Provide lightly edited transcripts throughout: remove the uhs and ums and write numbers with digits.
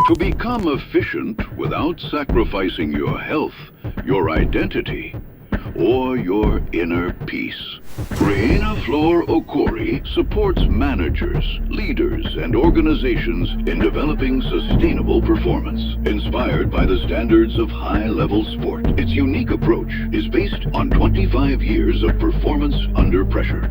To become efficient without sacrificing your health, your identity, or your inner peace. Reina-Flor Okori supports managers, leaders, and organizations in developing sustainable performance, inspired by the standards of high-level sport. Its unique approach is based on 25 years of performance under pressure, 4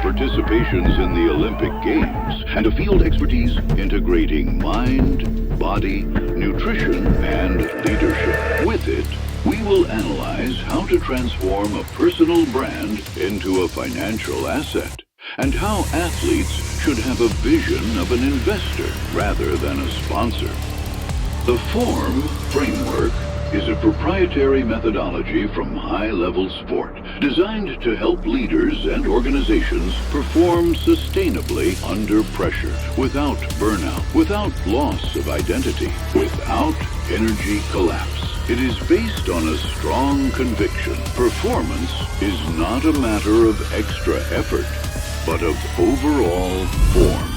participations in the Olympic Games, and a field expertise integrating mind, body, nutrition, and leadership. With it, we will analyze how to transform a personal brand into a financial asset, and how athletes should have a vision of an investor rather than a sponsor. The FORM framework is a proprietary methodology from high-level sport, designed to help leaders and organizations perform sustainably under pressure, without burnout, without loss of identity, without energy collapse. It is based on a strong conviction. Performance is not a matter of extra effort, but of overall form.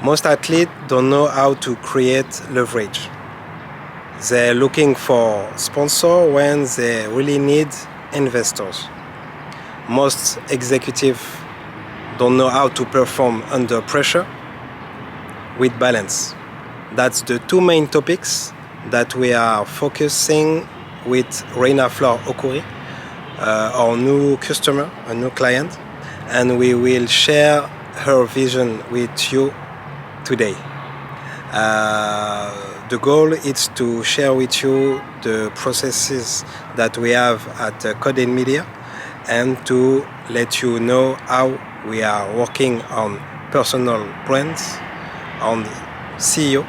Most athletes don't know how to create leverage. They're looking for sponsors when they really need investors. Most executives don't know how to perform under pressure with balance. That's the 2 main topics that we are focusing with Reina-Flor Okori, our new customer, a new client, and we will share her vision with you today. The goal is to share with you the processes that we have at Code&Media, and to let you know how we are working on personal brands, on CEO,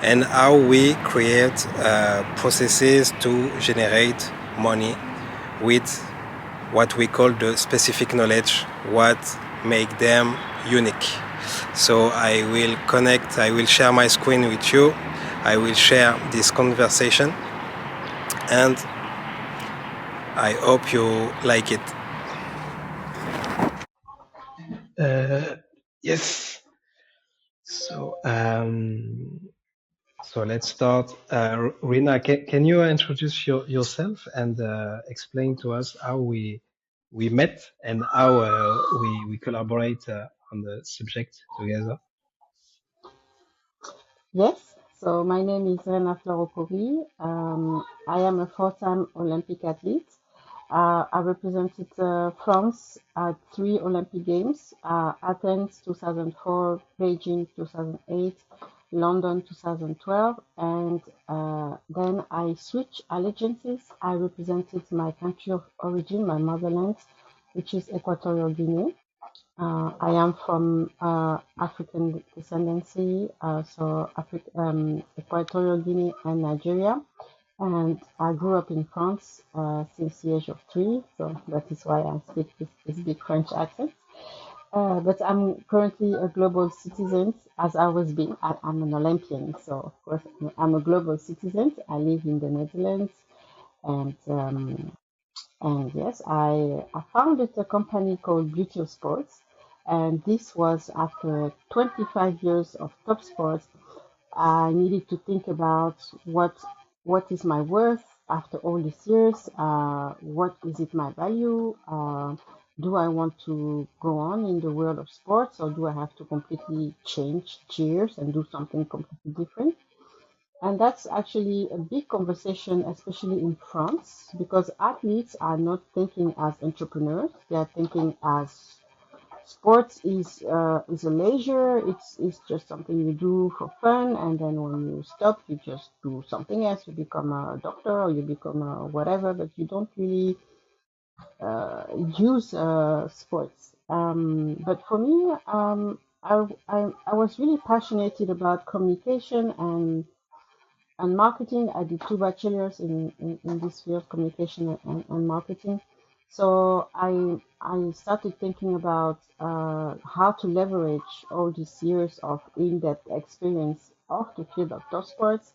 and how we create processes to generate money with what we call the specific knowledge, what make them unique. So I will share my screen with you, I will share this conversation, and I hope you like it. Yes. So let's start. Rina, can you introduce yourself and explain to us how we met and how we collaborate on the subject together? Yes, so my name is Reina-Flor Okori. I am a 4-time Olympic athlete. I represented France at 3 Olympic Games, Athens 2004, Beijing 2008, London 2012, and then I switched allegiances. I represented my country of origin, my motherland, which is Equatorial Guinea. I am from African descendancy, so Equatorial Guinea and Nigeria. And I grew up in France since the age of 3, so that is why I speak this big French accent. But I'm currently a global citizen, as I was being. I'm an Olympian, so of course I'm a global citizen. I live in the Netherlands, and yes, I founded a company called Beauty of Sports, and this was after 25 years of top sports. I needed to think about what is my worth after all these years. What is it my value? Do I want to go on in the world of sports, or do I have to completely change gears and do something completely different? And that's actually a big conversation, especially in France, because athletes are not thinking as entrepreneurs. They are thinking as sports is a leisure. It's just something you do for fun, and then when you stop, you just do something else. You become a doctor or you become a whatever, but you don't really use sports. But for me, I was really passionate about communication and marketing. I did 2 bachelors in this field, communication and marketing. So I started thinking about how to leverage all these years of in-depth experience of the field of top sports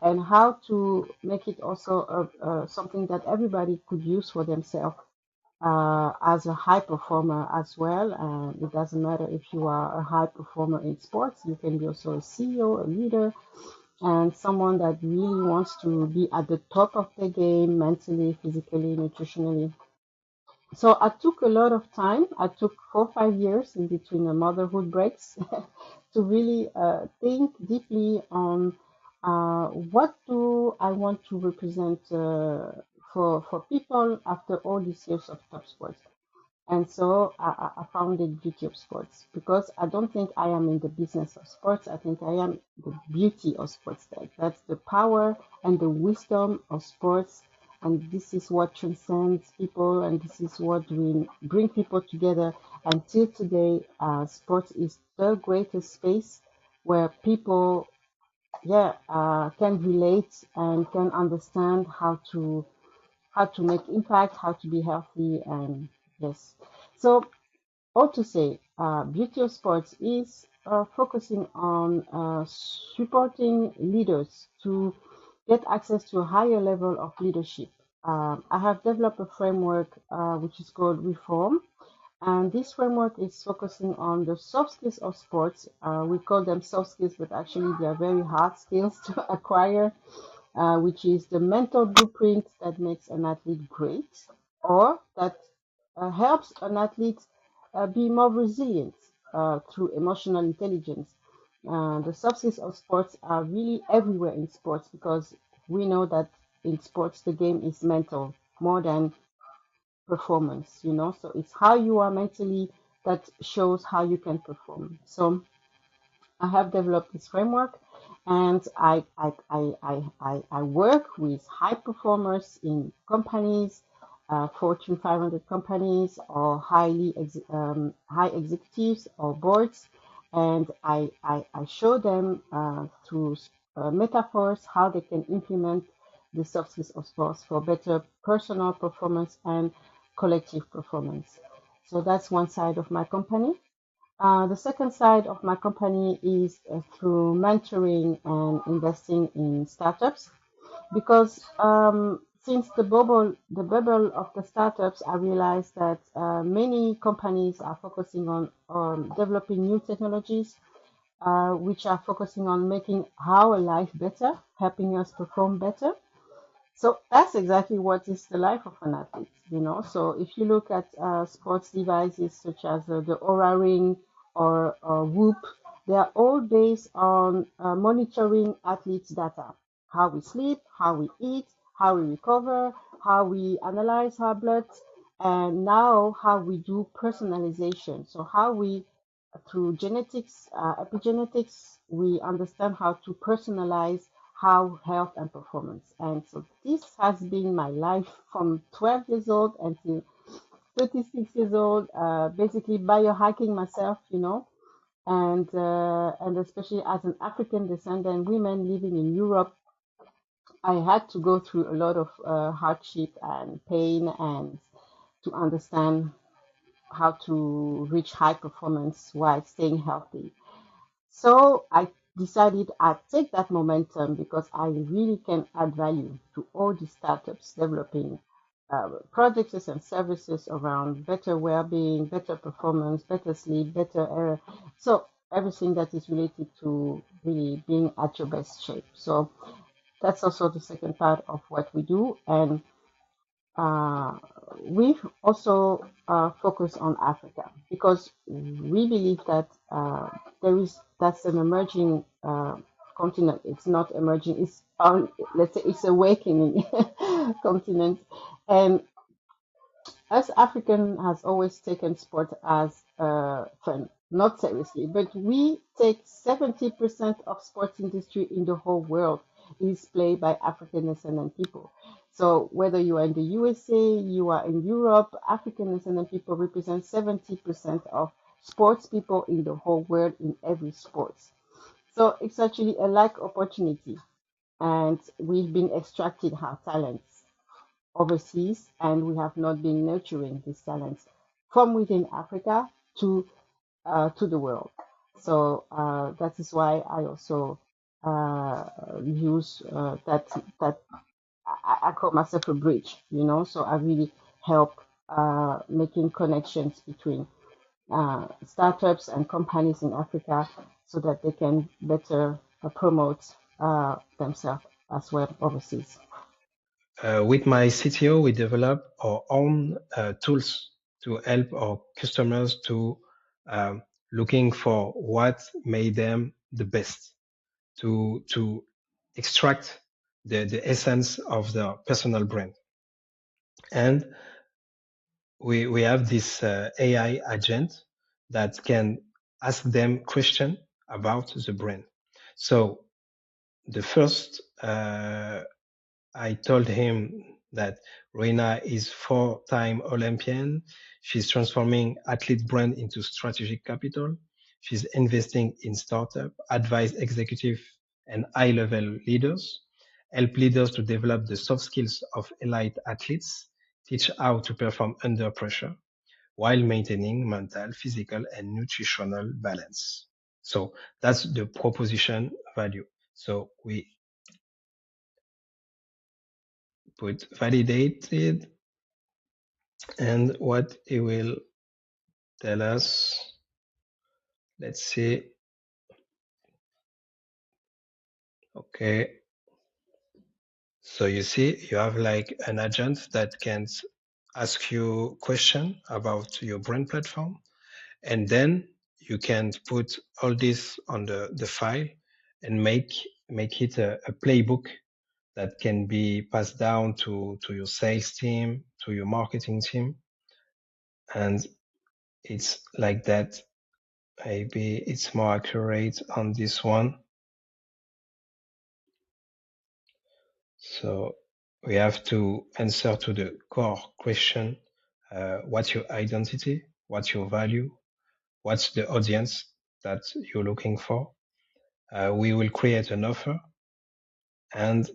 and how to make it also something that everybody could use for themselves as a high performer as well. And it doesn't matter if you are a high performer in sports, you can be also a CEO, a leader, and someone that really wants to be at the top of the game mentally, physically, nutritionally. So I took a lot of time. I took 4 or 5 years in between the motherhood breaks to really think deeply on what do I want to represent for people after all these years of top sports. And so I founded Beauty of Sports because I don't think I am in the business of sports. I think I am the beauty of sports. That's the power and the wisdom of sports. And this is what transcends people, and this is what we bring people together. Until today, sports is the greatest space where people, can relate and can understand how to make impact, how to be healthy, and yes. So all to say, Beauty of Sports is focusing on supporting leaders to get access to a higher level of leadership. I have developed a framework which is called Reform, and this framework is focusing on the soft skills of sports. We call them soft skills, but actually they are very hard skills to acquire, which is the mental blueprint that makes an athlete great, or that helps an athlete be more resilient through emotional intelligence. The soft skills of sports are really everywhere in sports because we know that in sports the game is mental more than performance. So it's how you are mentally that shows how you can perform. So I have developed this framework, and I work with high performers in companies, Fortune 500 companies, or high executives or boards, and I show them through metaphors how they can implement the soft skills of sports for better personal performance and collective performance. So that's one side of my company. The second side of my company is through mentoring and investing in startups because since the bubble of the startups, I realized that many companies are focusing on developing new technologies, which are focusing on making our life better, helping us perform better. So that's exactly what is the life of an athlete. So if you look at sports devices such as the Aura Ring or Whoop, they are all based on monitoring athletes' data: how we sleep, how we eat, how we recover, how we analyze our blood, and now how we do personalization. So how we, through genetics, epigenetics, we understand how to personalize how health and performance. And so this has been my life from 12 years old until 36 years old, basically biohacking myself, and especially as an African descendant woman living in Europe, I had to go through a lot of hardship and pain and to understand how to reach high performance while staying healthy. So I decided I'd take that momentum because I really can add value to all the startups developing projects and services around better well-being, better performance, better sleep, so everything that is related to really being at your best shape. So that's also the second part of what we do. And uh, we also focus on Africa because we believe that that's an emerging continent. It's not emerging. It's on. Let's say it's awakening continent, and us African has always taken sport as fun, not seriously. But we take 70% of sports industry in the whole world is played by African descendant people. So whether you are in the USA, you are in Europe, African descendant people represent 70% of sports people in the whole world in every sport. So it's actually a like opportunity, and we've been extracting our talents overseas, and we have not been nurturing these talents from within Africa to the world. So that is why I also use that I call myself a bridge, you know. So I really help making connections between startups and companies in Africa so that they can better promote themselves as well overseas. With my CTO, we develop our own tools to help our customers to looking for what made them the best, to extract the essence of their personal brand. And we have this AI agent that can ask them question about the brand. So the first I told him that Reina is 4-time Olympian. She's transforming athlete brand into strategic capital. She's investing in startup, advise executive and high-level leaders, help leaders to develop the soft skills of elite athletes, teach how to perform under pressure while maintaining mental, physical, and nutritional balance. So that's the proposition value. So we put validated, and what it will tell us, let's see. Okay, so you see you have like an agent that can ask you question about your brand platform, and then you can put all this on the file and make it a playbook that can be passed down to your sales team, to your marketing team, and it's like that. Maybe it's more accurate on this one. So we have to answer to the core question. What's your identity? What's your value? What's the audience that you're looking for? We will create an offer and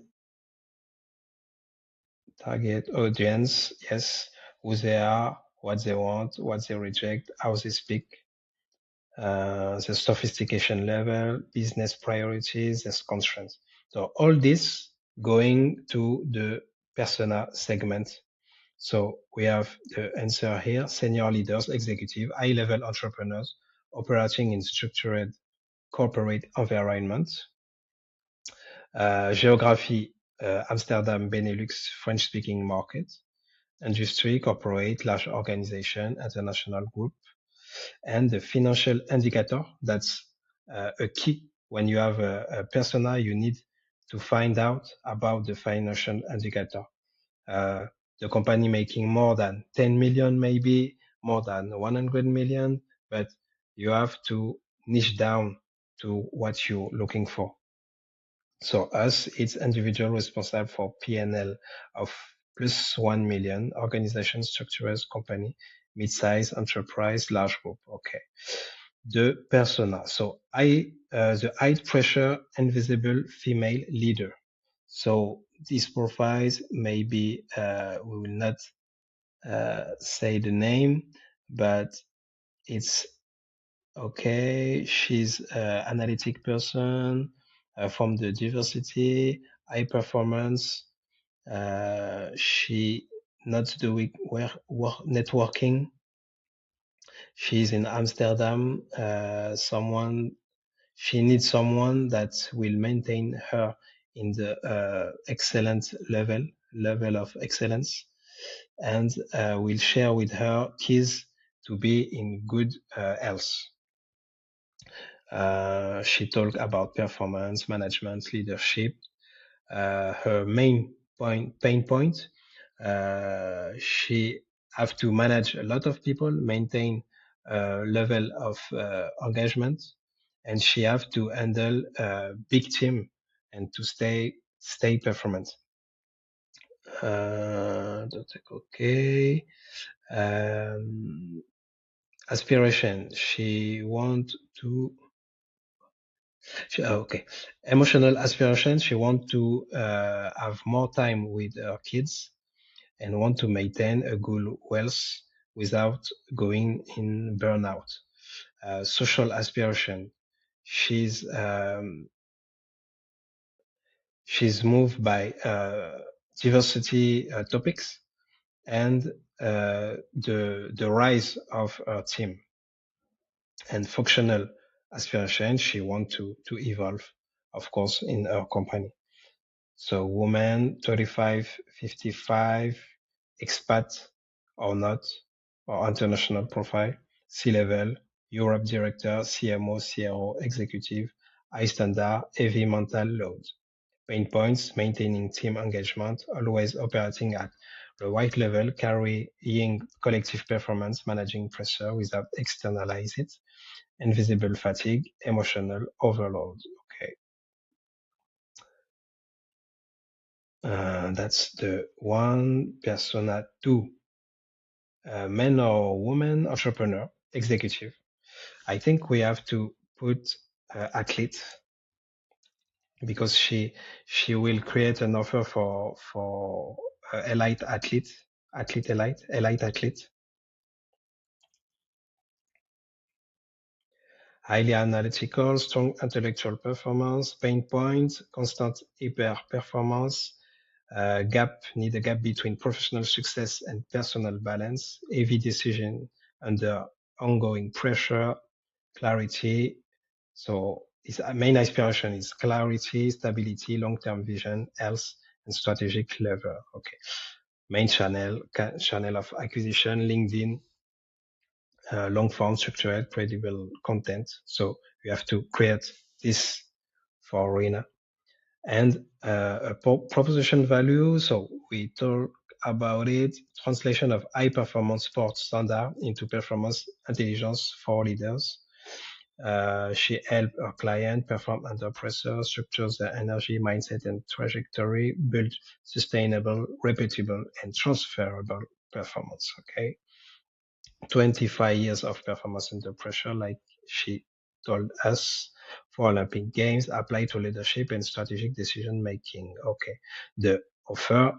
target audience. Yes, who they are, what they want, what they reject, how they speak, the sophistication level, business priorities, and constraints. So all this going to the persona segment. So we have the answer here: senior leaders, executive, high-level entrepreneurs operating in structured corporate environment. Geography, Amsterdam, Benelux, French-speaking market. Industry, corporate, large organization, international group. And the financial indicator, that's a key. When you have a persona, you need to find out about the financial indicator. The company making more than 10 million, maybe more than 100 million, but you have to niche down to what you're looking for. So us, it's individual responsible for P&L of plus 1 million, organization, structures, company, mid-size, enterprise, large group. Okay. The persona. So the high pressure, invisible female leader. So these profiles, maybe we will not say the name, but it's okay. She's an analytic person from the diversity, high performance. She not doing networking. She's in Amsterdam. She needs someone that will maintain her in the excellent level of excellence, and will share with her keys to be in good health. She talked about performance, management, leadership. Her main pain point, she have to manage a lot of people, maintain a level of engagement, and she have to handle a big team and to stay performant. Okay. Aspiration. She want to. Okay. Emotional aspiration. She want to have more time with her kids and want to maintain a good wealth without going in burnout. Social aspiration. She's she's moved by diversity topics and the rise of her team and functional aspiration. She wants to evolve, of course, in her company. So woman, 35, 55, expat or not, or international profile, C-level, Europe director, CMO, CRO, executive, high standard, heavy mental load. Pain points, maintaining team engagement, always operating at the right level, carrying collective performance, managing pressure without externalize it, invisible fatigue, emotional overload. Okay. That's the one persona. Two, man or woman entrepreneur, executive. I think we have to put athlete because she will create an offer for elite athlete, elite athlete. Highly analytical, strong intellectual performance, pain points, constant hyper performance, need a gap between professional success and personal balance, heavy decision under ongoing pressure, clarity. So his main aspiration is clarity, stability, long-term vision, health, and strategic level. Okay. Main channel of acquisition, LinkedIn, long form, structured, credible content. So you have to create this for Reina. And a proposition value. So we talk about it, translation of high performance sports standard into performance intelligence for leaders. She helped her client perform under pressure, structures their energy, mindset, and trajectory, build sustainable, repeatable, and transferable performance. Okay. 25 years of performance under pressure, like she told us, for Olympic Games, apply to leadership and strategic decision making. Okay. The offer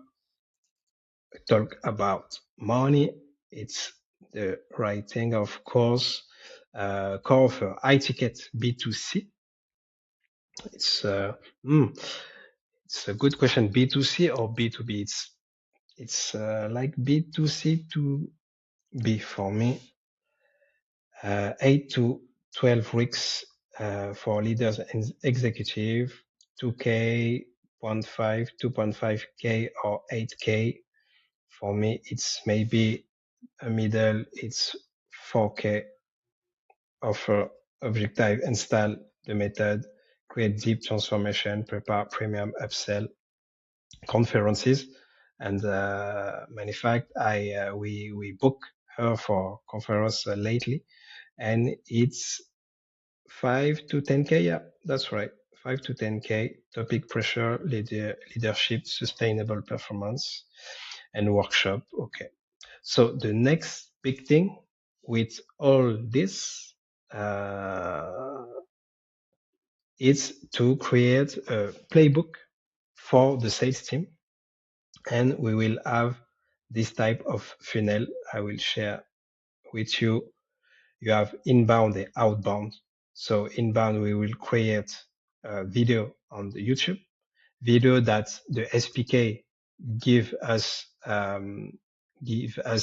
talk about money. It's the right thing, of course. Core offer, high ticket B2C. It's it's a good question. B2C or B2B? It's like B2C to B for me. 8 to 12 weeks for leaders and executive, 2K, 0.5, 2.5K or 8K. For me, it's maybe a middle, it's 4K offer objective, install the method, create deep transformation, prepare premium upsell conferences. And matter of fact, we book her for conference lately, and it's 5 to 10K. Yeah, that's right. 5 to 10K. Topic pressure, leadership, sustainable performance, and workshop. Okay. So the next big thing with all this is to create a playbook for the sales team. And we will have this type of funnel I will share with you. You have inbound and outbound. So inbound, we will create a video on the YouTube, video that the SPK give us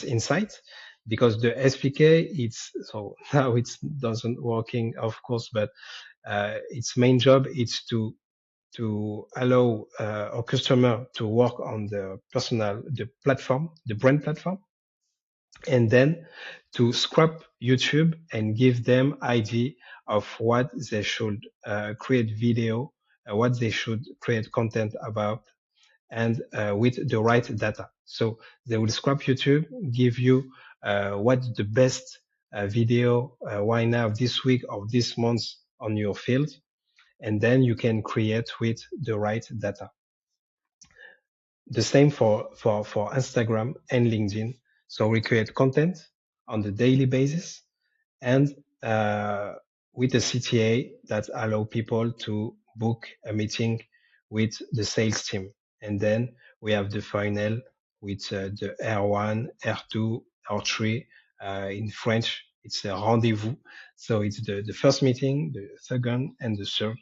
insight, because the SPK, it's so now it doesn't working, of course, but its main job is to allow our customer to work on the platform, the brand platform, and then to scrap YouTube and give them idea of what they should create video, what they should create content about, and with the right data. So they will scrap YouTube, give you what's the best video why now this week or this month on your field, and then you can create with the right data. The same for Instagram and LinkedIn. So we create content on the daily basis, and with a CTA that allow people to book a meeting with the sales team. And then we have the final with the R1, R2, R3. In French, it's a rendezvous. So it's the first meeting, the second, and the third.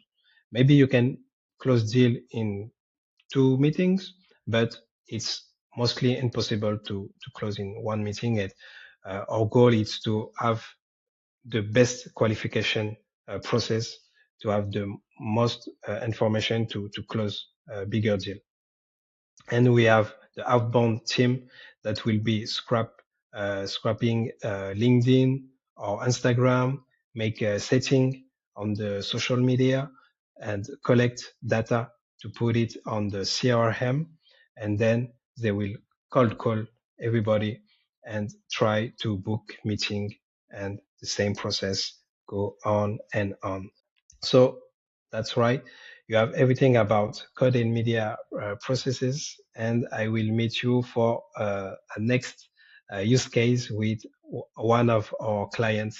Maybe you can close deal in 2 meetings, but it's mostly impossible to close in 1 meeting. Our goal is to have the best qualification process, to have the most information to close a bigger deal. And we have the outbound team that will be scrapping LinkedIn or Instagram, make a setting on the social media and collect data to put it on the CRM. And then they will cold call everybody and try to book meeting, and the same process go on and on. So that's right. You have everything about Code&Media processes, and I will meet you for a next use case with one of our clients